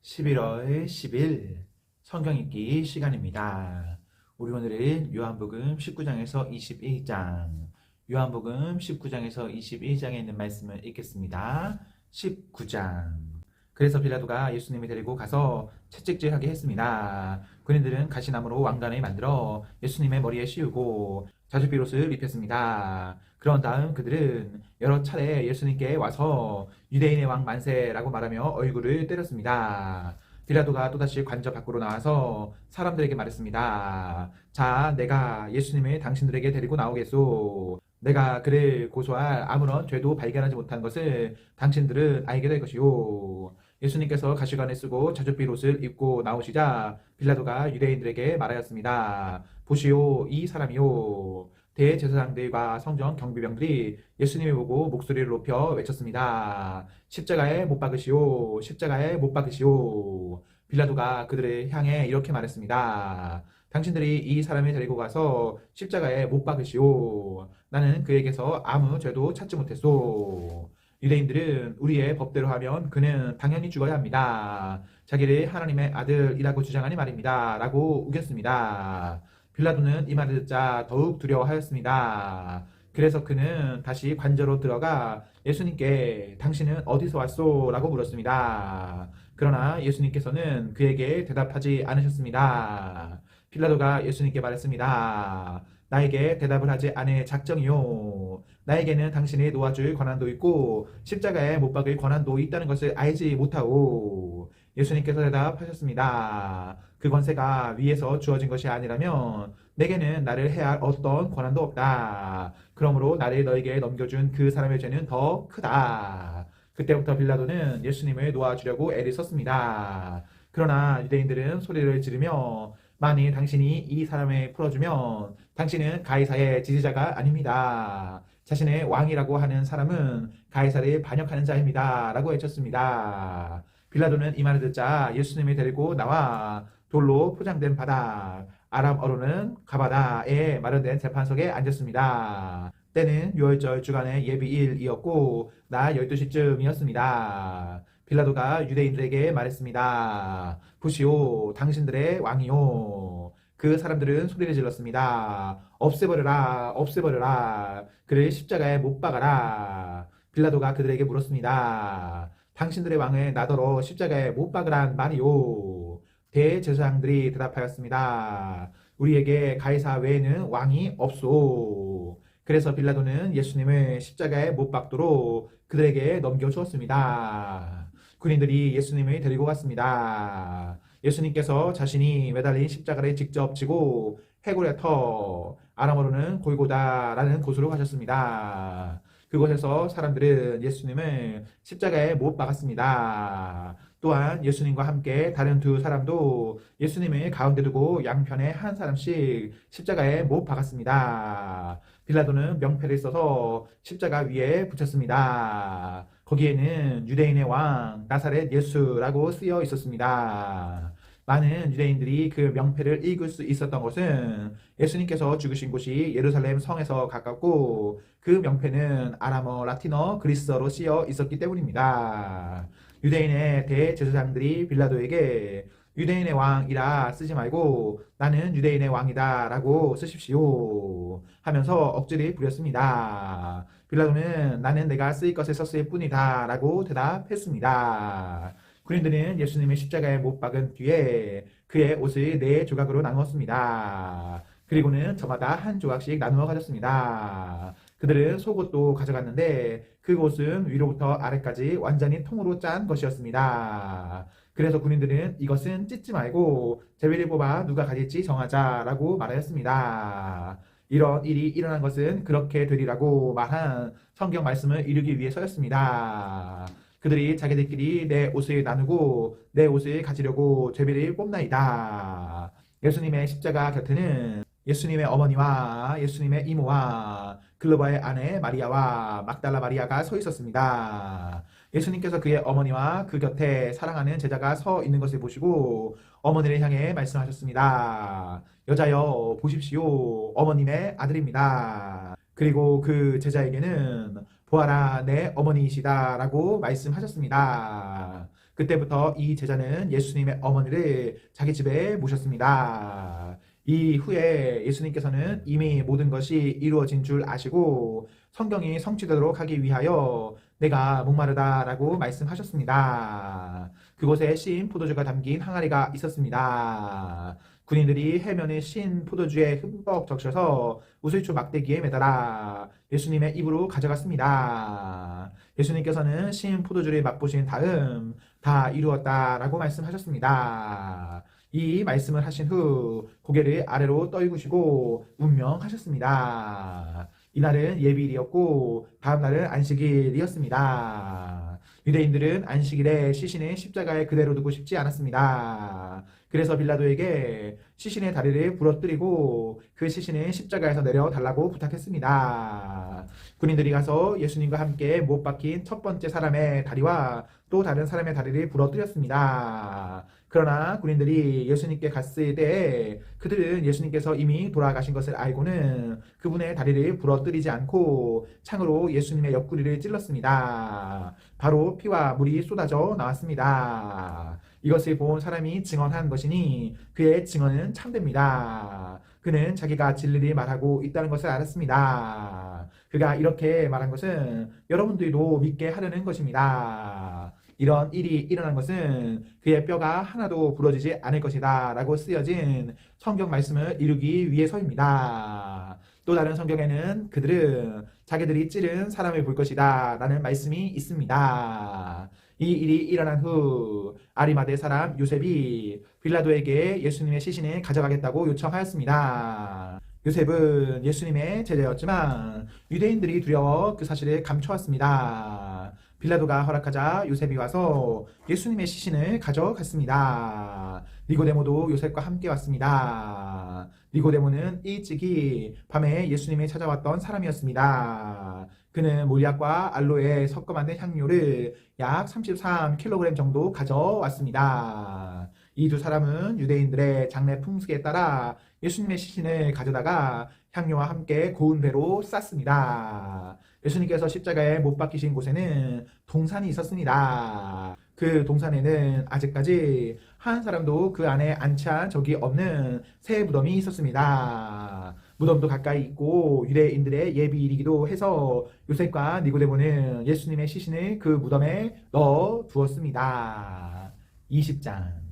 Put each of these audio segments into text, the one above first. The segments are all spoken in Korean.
11월 10일 성경 읽기 시간입니다. 우리 오늘은 요한복음 19장에서 21장, 요한복음 19장에서 21장에 있는 말씀을 읽겠습니다. 19장. 그래서 빌라도가 예수님을 데리고 가서 채찍질하게 했습니다. 군인들은 가시나무로 왕관을 만들어 예수님의 머리에 씌우고 자주비롯을 입혔습니다. 그런 다음 그들은 여러 차례 예수님께 와서 유대인의 왕 만세라고 말하며 얼굴을 때렸습니다. 빌라도가 또다시 관저 밖으로 나와서 사람들에게 말했습니다. 자, 내가 예수님을 당신들에게 데리고 나오겠소. 내가 그를 고소할 아무런 죄도 발견하지 못한 것을 당신들은 알게 될 것이요. 예수님께서 가시관을 쓰고 자줏빛 옷을 입고 나오시자 빌라도가 유대인들에게 말하였습니다. 보시오, 이 사람이요. 대제사장들과 성전 경비병들이 예수님을 보고 목소리를 높여 외쳤습니다. 십자가에 못 박으시오, 십자가에 못 박으시오. 빌라도가 그들을 향해 이렇게 말했습니다. 당신들이 이 사람을 데리고 가서 십자가에 못 박으시오. 나는 그에게서 아무 죄도 찾지 못했소. 유대인들은 우리의 법대로 하면 그는 당연히 죽어야 합니다. 자기를 하나님의 아들이라고 주장하니 말입니다. 라고 우겼습니다. 빌라도는 이 말을 듣자 더욱 두려워하였습니다. 그래서 그는 다시 관저로 들어가 예수님께 당신은 어디서 왔소? 라고 물었습니다. 그러나 예수님께서는 그에게 대답하지 않으셨습니다. 빌라도가 예수님께 말했습니다. 나에게 대답을 하지 않을 작정이요. 나에게는 당신이 놓아줄 권한도 있고 십자가에 못 박을 권한도 있다는 것을 알지 못하오. 예수님께서 대답하셨습니다. 그 권세가 위에서 주어진 것이 아니라면 내게는 나를 해할 어떤 권한도 없다. 그러므로 나를 너에게 넘겨준 그 사람의 죄는 더 크다. 그때부터 빌라도는 예수님을 놓아주려고 애를 썼습니다. 그러나 유대인들은 소리를 지르며 만일 당신이 이 사람을 풀어주면 당신은 가이사의 지지자가 아닙니다. 자신의 왕이라고 하는 사람은 가이사를 반역하는 자입니다. 라고 외쳤습니다. 빌라도는 이 말을 듣자 예수님을 데리고 나와 돌로 포장된 바닥, 아람어로는 가바다에 마련된 재판석에 앉았습니다. 때는 유월절 주간의 예비일이었고 낮 12시쯤이었습니다. 빌라도가 유대인들에게 말했습니다. 보시오, 당신들의 왕이요. 그 사람들은 소리를 질렀습니다. 없애버려라, 없애버려라. 그를 십자가에 못 박아라. 빌라도가 그들에게 물었습니다. 당신들의 왕을 나더러 십자가에 못 박으란 말이요. 대제사장들이 대답하였습니다. 우리에게 가이사 외에는 왕이 없소. 그래서 빌라도는 예수님을 십자가에 못 박도록 그들에게 넘겨주었습니다. 군인들이 예수님을 데리고 갔습니다. 예수님께서 자신이 매달린 십자가를 직접 지고 해골의 터, 아람어로는 골고다라는 곳으로 가셨습니다. 그곳에서 사람들은 예수님을 십자가에 못 박았습니다. 또한 예수님과 함께 다른 두 사람도 예수님을 가운데 두고 양편에 한 사람씩 십자가에 못 박았습니다. 빌라도는 명패를 써서 십자가 위에 붙였습니다. 거기에는 유대인의 왕 나사렛 예수라고 쓰여 있었습니다. 많은 유대인들이 그 명패를 읽을 수 있었던 것은 예수님께서 죽으신 곳이 예루살렘 성에서 가깝고 그 명패는 아람어, 라틴어, 그리스어로 쓰여 있었기 때문입니다. 유대인의 대제사장들이 빌라도에게 유대인의 왕이라 쓰지 말고 나는 유대인의 왕이다 라고 쓰십시오 하면서 억지를 부렸습니다. 빌라도는 나는 내가 쓰일 것을 썼을 뿐이다 라고 대답했습니다. 군인들은 예수님의 십자가에 못 박은 뒤에 그의 옷을 네 조각으로 나누었습니다. 그리고는 저마다 한 조각씩 나누어 가졌습니다. 그들은 속옷도 가져갔는데 그 옷은 위로부터 아래까지 완전히 통으로 짠 것이었습니다. 그래서 군인들은 이것은 찢지 말고 제비를 뽑아 누가 가질지 정하자라고 말하였습니다. 이런 일이 일어난 것은 그렇게 되리라고 말한 성경 말씀을 이루기 위해서였습니다. 그들이 자기들끼리 내 옷을 나누고 내 옷을 가지려고 제비를 뽑나이다. 예수님의 십자가 곁에는 예수님의 어머니와 예수님의 이모와 글로바의 아내 마리아와 막달라 마리아가 서 있었습니다. 예수님께서 그의 어머니와 그 곁에 사랑하는 제자가 서 있는 것을 보시고 어머니를 향해 말씀하셨습니다. 여자여 보십시오. 어머님의 아들입니다. 그리고 그 제자에게는 보아라 내 어머니이시다 라고 말씀하셨습니다. 그때부터 이 제자는 예수님의 어머니를 자기 집에 모셨습니다. 이후에 예수님께서는 이미 모든 것이 이루어진 줄 아시고 성경이 성취되도록 하기 위하여 내가 목마르다라고 말씀하셨습니다. 그곳에 신 포도주가 담긴 항아리가 있었습니다. 군인들이 해면에 신 포도주에 흠뻑 적셔서 우슬초 막대기에 매달아 예수님의 입으로 가져갔습니다. 예수님께서는 신 포도주를 맛보신 다음 다 이루었다라고 말씀하셨습니다. 이 말씀을 하신 후 고개를 아래로 떨구시고 운명하셨습니다. 이날은 예비일이었고 다음 날은 안식일이었습니다. 유대인들은 안식일에 시신을 십자가에 그대로 두고 싶지 않았습니다. 그래서 빌라도에게 시신의 다리를 부러뜨리고 그 시신을 십자가에서 내려 달라고 부탁했습니다. 군인들이 가서 예수님과 함께 못 박힌 첫 번째 사람의 다리와 또 다른 사람의 다리를 부러뜨렸습니다. 그러나 군인들이 예수님께 갔을 때에 그들은 예수님께서 이미 돌아가신 것을 알고는 그분의 다리를 부러뜨리지 않고 창으로 예수님의 옆구리를 찔렀습니다. 바로 피와 물이 쏟아져 나왔습니다. 이것을 본 사람이 증언한 것이니 그의 증언은 참됩니다. 그는 자기가 진리를 말하고 있다는 것을 알았습니다. 그가 이렇게 말한 것은 여러분들도 믿게 하려는 것입니다. 이런 일이 일어난 것은 그의 뼈가 하나도 부러지지 않을 것이다 라고 쓰여진 성경 말씀을 이루기 위해서입니다. 또 다른 성경에는 그들은 자기들이 찌른 사람을 볼 것이다 라는 말씀이 있습니다. 이 일이 일어난 후 아리마대 사람 요셉이 빌라도에게 예수님의 시신을 가져가겠다고 요청하였습니다. 요셉은 예수님의 제자였지만 유대인들이 두려워 그 사실을 감춰왔습니다. 빌라도가 허락하자 요셉이 와서 예수님의 시신을 가져갔습니다. 니고데모도 요셉과 함께 왔습니다. 니고데모는 일찍이 밤에 예수님이 찾아왔던 사람이었습니다. 그는 몰약과 알로에 섞어 만든 향료를 약 33kg 정도 가져왔습니다. 이 두 사람은 유대인들의 장례 풍습에 따라 예수님의 시신을 가져다가 향료와 함께 고운 배로 쌌습니다. 예수님께서 십자가에 못 박히신 곳에는 동산이 있었습니다. 그 동산에는 아직까지 한 사람도 그 안에 안치한 적이 없는 새 무덤이 있었습니다. 무덤도 가까이 있고 유대인들의 예비일이기도 해서 요셉과 니고데모는 예수님의 시신을 그 무덤에 넣어 두었습니다. 20장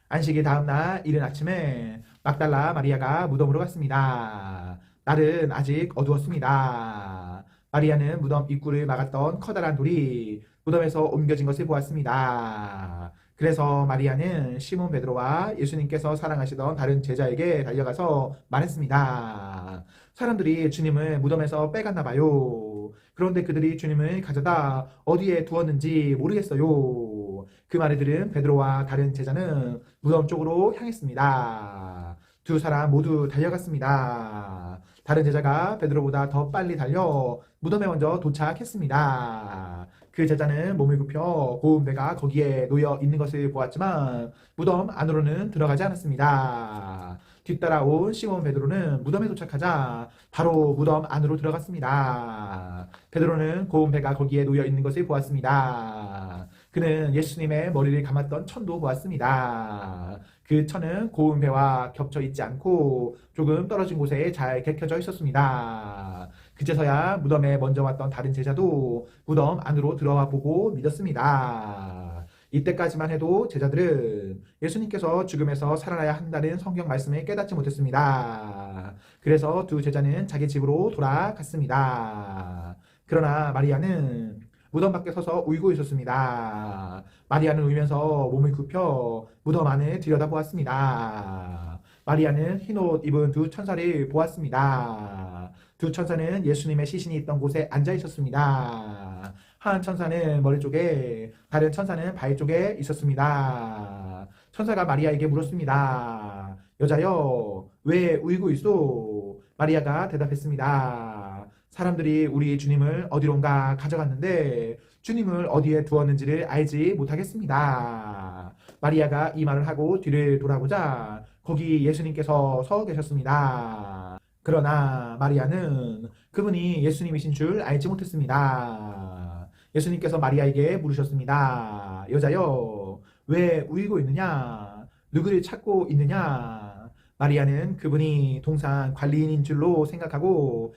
안식일 다음날 이른 아침에 막달라 마리아가 무덤으로 갔습니다. 날은 아직 어두웠습니다. 마리아는 무덤 입구를 막았던 커다란 돌이 무덤에서 옮겨진 것을 보았습니다. 그래서 마리아는 시몬 베드로와 예수님께서 사랑하시던 다른 제자에게 달려가서 말했습니다. 사람들이 주님을 무덤에서 빼갔나 봐요. 그런데 그들이 주님을 가져다 어디에 두었는지 모르겠어요. 그 말을 들은 베드로와 다른 제자는 무덤 쪽으로 향했습니다. 두 사람 모두 달려갔습니다. 다른 제자가 베드로보다 더 빨리 달려 무덤에 먼저 도착했습니다. 그 제자는 몸을 굽혀 고운 배가 거기에 놓여 있는 것을 보았지만 무덤 안으로는 들어가지 않았습니다. 뒤따라온 시몬 베드로는 무덤에 도착하자 바로 무덤 안으로 들어갔습니다. 베드로는 고운 배가 거기에 놓여 있는 것을 보았습니다. 그는 예수님의 머리를 감았던 천도 보았습니다. 그 천은 고운 배와 겹쳐 있지 않고 조금 떨어진 곳에 잘 개켜져 있었습니다. 그제서야 무덤에 먼저 왔던 다른 제자도 무덤 안으로 들어와 보고 믿었습니다. 이때까지만 해도 제자들은 예수님께서 죽음에서 살아나야 한다는 성경 말씀을 깨닫지 못했습니다. 그래서 두 제자는 자기 집으로 돌아갔습니다. 그러나 마리아는 무덤 밖에 서서 울고 있었습니다. 마리아는 울면서 몸을 굽혀 무덤 안을 들여다보았습니다. 마리아는 흰옷 입은 두 천사를 보았습니다. 두 천사는 예수님의 시신이 있던 곳에 앉아 있었습니다. 한 천사는 머리 쪽에, 다른 천사는 발 쪽에 있었습니다. 천사가 마리아에게 물었습니다. 여자여, 왜 울고 있소? 마리아가 대답했습니다. 사람들이 우리 주님을 어디론가 가져갔는데 주님을 어디에 두었는지를 알지 못하겠습니다. 마리아가 이 말을 하고 뒤를 돌아보자 거기 예수님께서 서 계셨습니다. 그러나 마리아는 그분이 예수님이신 줄 알지 못했습니다. 예수님께서 마리아에게 물으셨습니다. 여자여, 왜 울고 있느냐? 누구를 찾고 있느냐? 마리아는 그분이 동산 관리인인 줄로 생각하고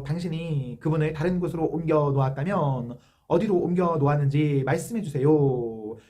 당신이 그분을 다른 곳으로 옮겨 놓았다면 어디로 옮겨 놓았는지 말씀해 주세요.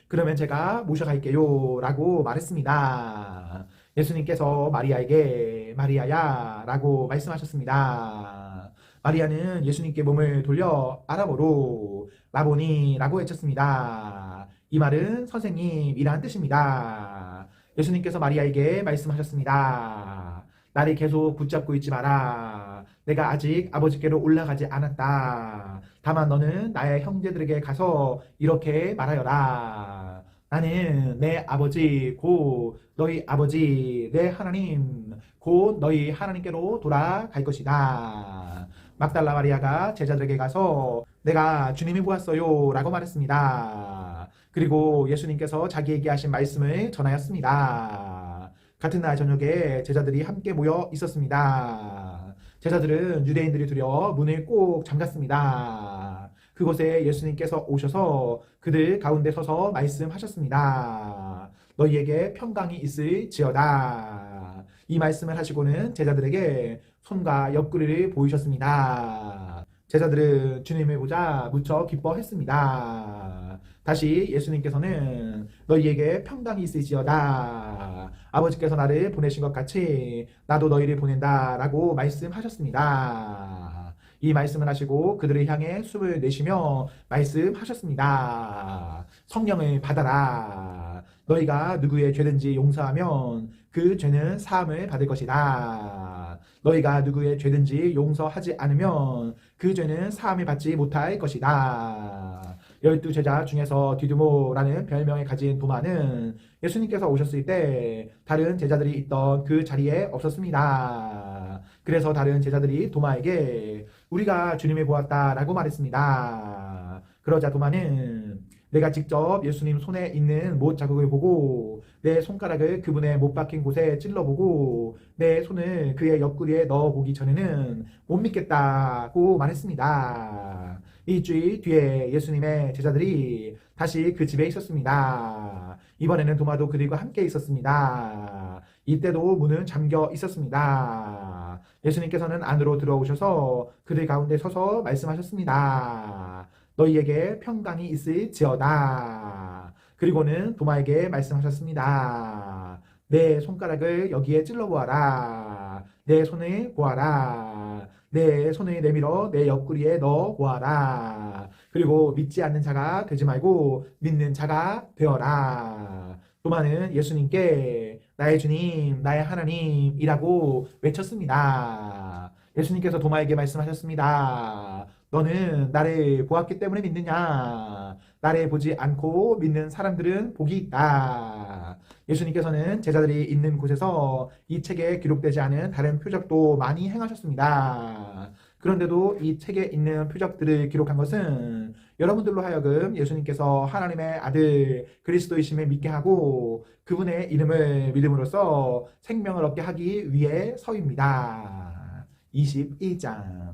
그러면 제가 모셔갈게요. 라고 말했습니다. 예수님께서 마리아에게 마리아야 라고 말씀하셨습니다. 마리아는 예수님께 몸을 돌려 아람어로 라보니 라고 외쳤습니다. 이 말은 선생님이란 뜻입니다. 예수님께서 마리아에게 말씀하셨습니다. 나를 계속 붙잡고 있지 마라. 내가 아직 아버지께로 올라가지 않았다. 다만 너는 나의 형제들에게 가서 이렇게 말하여라. 나는 내 아버지 곧 너희 아버지 내 하나님 곧 너희 하나님께로 돌아갈 것이다. 막달라 마리아가 제자들에게 가서 내가 주님을 보았어요 라고 말했습니다. 그리고 예수님께서 자기에게 하신 말씀을 전하였습니다. 같은 날 저녁에 제자들이 함께 모여 있었습니다. 제자들은 유대인들이 두려워 문을 꼭 잠갔습니다. 그곳에 예수님께서 오셔서 그들 가운데 서서 말씀하셨습니다. 너희에게 평강이 있을지어다. 이 말씀을 하시고는 제자들에게 손과 옆구리를 보이셨습니다. 제자들은 주님을 보자 무척 기뻐했습니다. 다시 예수님께서는 너희에게 평강이 있을지어다. 아버지께서 나를 보내신 것 같이 나도 너희를 보낸다 라고 말씀하셨습니다. 이 말씀을 하시고 그들을 향해 숨을 내쉬며 말씀하셨습니다. 성령을 받아라. 너희가 누구의 죄든지 용서하면 그 죄는 사함을 받을 것이다. 너희가 누구의 죄든지 용서하지 않으면 그 죄는 사함을 받지 못할 것이다. 12 제자 중에서 디두모라는 별명을 가진 도마는 예수님께서 오셨을 때 다른 제자들이 있던 그 자리에 없었습니다. 그래서 다른 제자들이 도마에게 우리가 주님을 보았다라고 말했습니다. 그러자 도마는 내가 직접 예수님 손에 있는 못 자국을 보고 내 손가락을 그분의 못 박힌 곳에 찔러보고 내 손을 그의 옆구리에 넣어보기 전에는 못 믿겠다고 말했습니다. 일주일 뒤에 예수님의 제자들이 다시 그 집에 있었습니다. 이번에는 도마도 그들과 함께 있었습니다. 이때도 문은 잠겨 있었습니다. 예수님께서는 안으로 들어오셔서 그들 가운데 서서 말씀하셨습니다. 너희에게 평강이 있을지어다. 그리고는 도마에게 말씀하셨습니다. 내 손가락을 여기에 찔러보아라. 내 손을 보아라. 내 손을 내밀어 내 옆구리에 넣어 보아라. 그리고 믿지 않는 자가 되지 말고 믿는 자가 되어라. 도마는 예수님께 나의 주님, 나의 하나님이라고 외쳤습니다. 예수님께서 도마에게 말씀하셨습니다. 너는 나를 보았기 때문에 믿느냐? 나를 보지 않고 믿는 사람들은 복이 있다. 예수님께서는 제자들이 있는 곳에서 이 책에 기록되지 않은 다른 표적도 많이 행하셨습니다. 그런데도 이 책에 있는 표적들을 기록한 것은 여러분들로 하여금 예수님께서 하나님의 아들 그리스도이심을 믿게 하고 그분의 이름을 믿음으로써 생명을 얻게 하기 위해서입니다. 21장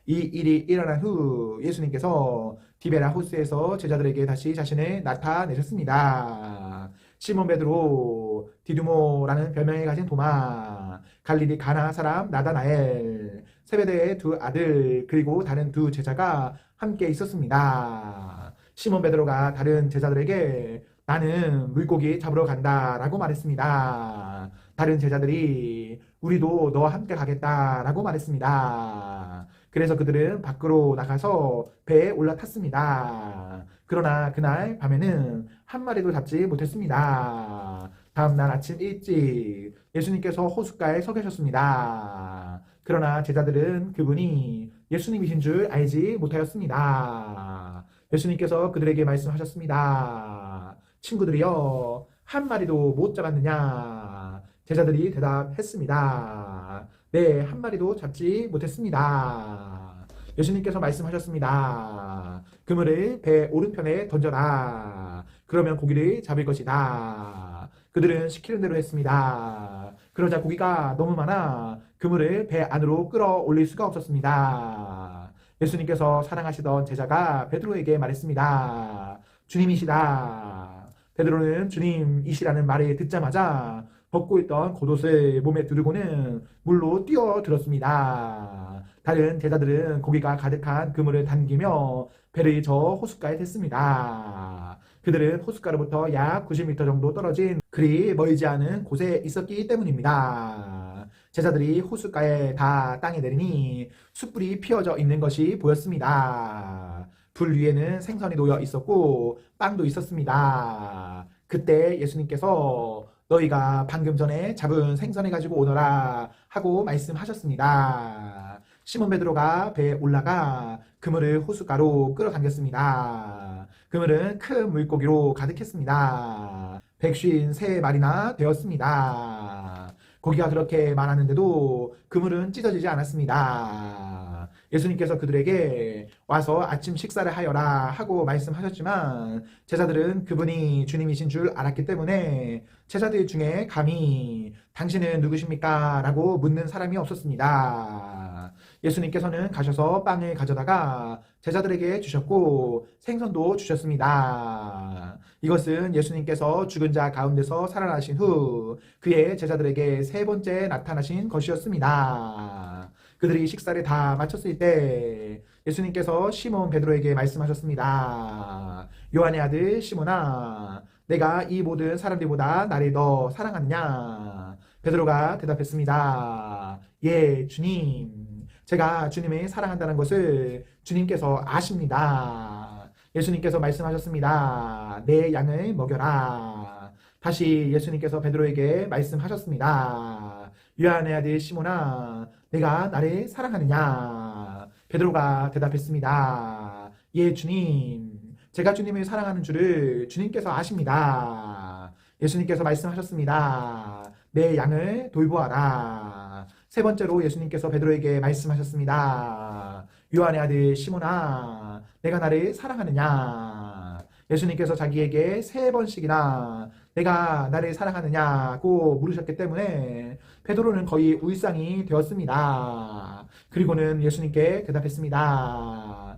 이 일이 일어난 후 예수님께서 디베라 호수에서 제자들에게 다시 자신을 나타내셨습니다. 시몬 베드로, 디두모라는 별명을 가진 도마, 갈릴리 가나 사람 나다나엘, 세베대의 두 아들 그리고 다른 두 제자가 함께 있었습니다. 시몬 베드로가 다른 제자들에게 나는 물고기 잡으러 간다라고 말했습니다. 다른 제자들이 우리도 너와 함께 가겠다라고 말했습니다. 그래서 그들은 밖으로 나가서 배에 올라탔습니다. 그러나 그날 밤에는 한 마리도 잡지 못했습니다. 다음날 아침 일찍 예수님께서 호숫가에 서 계셨습니다. 그러나 제자들은 그분이 예수님이신 줄 알지 못하였습니다. 예수님께서 그들에게 말씀하셨습니다. 친구들이여, 한 마리도 못 잡았느냐? 제자들이 대답했습니다. 네, 한 마리도 잡지 못했습니다. 예수님께서 말씀하셨습니다. 그물을 배 오른편에 던져라. 그러면 고기를 잡을 것이다. 그들은 시키는 대로 했습니다. 그러자 고기가 너무 많아 그물을 배 안으로 끌어올릴 수가 없었습니다. 예수님께서 사랑하시던 제자가 베드로에게 말했습니다. 주님이시다. 베드로는 주님이시라는 말을 듣자마자 벗고 있던 겉옷을 몸에 두르고는 물로 뛰어들었습니다. 다른 제자들은 고기가 가득한 그물을 당기며 배를 저 호숫가에 댔습니다. 그들은 호숫가로부터 약 90m 정도 떨어진 그리 멀지 않은 곳에 있었기 때문입니다. 제자들이 호숫가에 다 땅에 내리니 숯불이 피어져 있는 것이 보였습니다. 불 위에는 생선이 놓여 있었고 빵도 있었습니다. 그때 예수님께서 너희가 방금 전에 잡은 생선을 가지고 오너라 하고 말씀하셨습니다. 시몬 베드로가 배에 올라가 그물을 호숫가로 끌어당겼습니다. 그물은 큰 물고기로 가득했습니다. 153마리나 되었습니다. 고기가 그렇게 많았는데도 그물은 찢어지지 않았습니다. 예수님께서 그들에게 와서 아침 식사를 하여라 하고 말씀하셨지만 제자들은 그분이 주님이신 줄 알았기 때문에 제자들 중에 감히 당신은 누구십니까? 라고 묻는 사람이 없었습니다. 예수님께서는 가셔서 빵을 가져다가 제자들에게 주셨고 생선도 주셨습니다. 이것은 예수님께서 죽은 자 가운데서 살아나신 후 그의 제자들에게 세 번째 나타나신 것이었습니다. 그들이 식사를 다 마쳤을 때 예수님께서 시몬 베드로에게 말씀하셨습니다. 요한의 아들 시몬아, 내가 이 모든 사람들보다 나를 더 사랑하느냐? 베드로가 대답했습니다. 예, 주님. 제가 주님을 사랑한다는 것을 주님께서 아십니다. 예수님께서 말씀하셨습니다. 내 양을 먹여라. 다시 예수님께서 베드로에게 말씀하셨습니다. 요한의 아들 시몬아, 내가 나를 사랑하느냐? 베드로가 대답했습니다. 예, 주님. 제가 주님을 사랑하는 줄을 주님께서 아십니다. 예수님께서 말씀하셨습니다. 내 양을 돌보아라. 세 번째로 예수님께서 베드로에게 말씀하셨습니다. 요한의 아들 시몬아, 내가 나를 사랑하느냐? 예수님께서 자기에게 세 번씩이나 내가 나를 사랑하느냐고 물으셨기 때문에 베드로는 거의 울상이 되었습니다. 그리고는 예수님께 대답했습니다.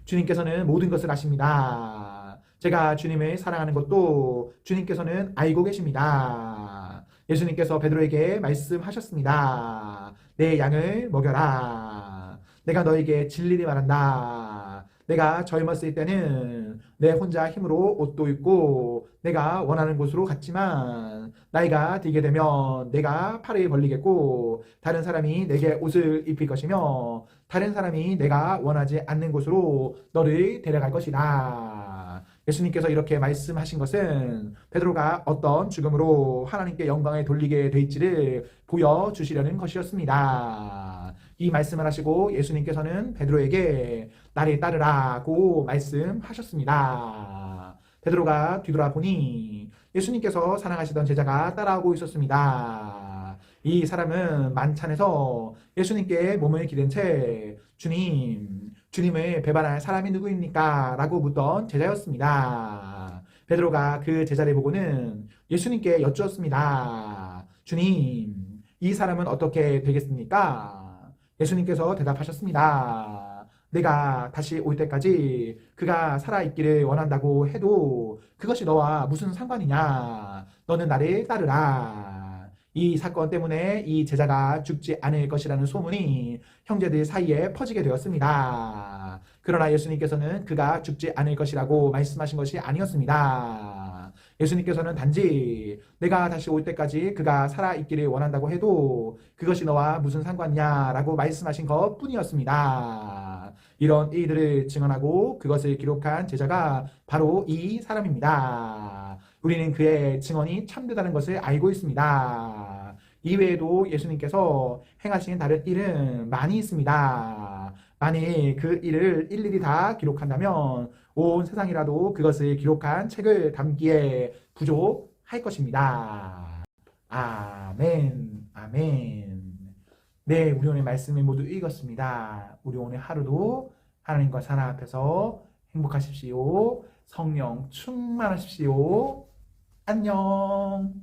주님께서는 모든 것을 아십니다. 제가 주님을 사랑하는 것도 주님께서는 알고 계십니다. 예수님께서 베드로에게 말씀하셨습니다. 내 양을 먹여라. 내가 너에게 진리를 말한다. 내가 젊었을 때는 내 혼자 힘으로 옷도 입고 내가 원하는 곳으로 갔지만 나이가 들게 되면 내가 팔을 벌리겠고 다른 사람이 내게 옷을 입힐 것이며 다른 사람이 내가 원하지 않는 곳으로 너를 데려갈 것이다. 예수님께서 이렇게 말씀하신 것은 베드로가 어떤 죽음으로 하나님께 영광을 돌리게 될지를 보여주시려는 것이었습니다. 이 말씀을 하시고 예수님께서는 베드로에게 나를 따르라고 말씀하셨습니다. 베드로가 뒤돌아보니 예수님께서 사랑하시던 제자가 따라오고 있었습니다. 이 사람은 만찬에서 예수님께 몸을 기댄 채 주님을 배반할 사람이 누구입니까? 라고 묻던 제자였습니다. 베드로가 그 제자를 보고는 예수님께 여쭈었습니다. 주님, 이 사람은 어떻게 되겠습니까? 예수님께서 대답하셨습니다. 내가 다시 올 때까지 그가 살아있기를 원한다고 해도 그것이 너와 무슨 상관이냐? 너는 나를 따르라. 이 사건 때문에 이 제자가 죽지 않을 것이라는 소문이 형제들 사이에 퍼지게 되었습니다. 그러나 예수님께서는 그가 죽지 않을 것이라고 말씀하신 것이 아니었습니다. 예수님께서는 단지 내가 다시 올 때까지 그가 살아있기를 원한다고 해도 그것이 너와 무슨 상관이냐라고 말씀하신 것 뿐이었습니다. 이런 일들을 증언하고 그것을 기록한 제자가 바로 이 사람입니다. 우리는 그의 증언이 참되다는 것을 알고 있습니다. 이외에도 예수님께서 행하신 다른 일은 많이 있습니다. 만일 그 일을 일일이 다 기록한다면 온 세상이라도 그것을 기록한 책을 담기에 부족할 것입니다. 아멘, 아멘. 네, 우리 오늘 말씀을 모두 읽었습니다. 우리 오늘 하루도 하나님과 사랑 앞에서 행복하십시오. 성령 충만하십시오. 안녕.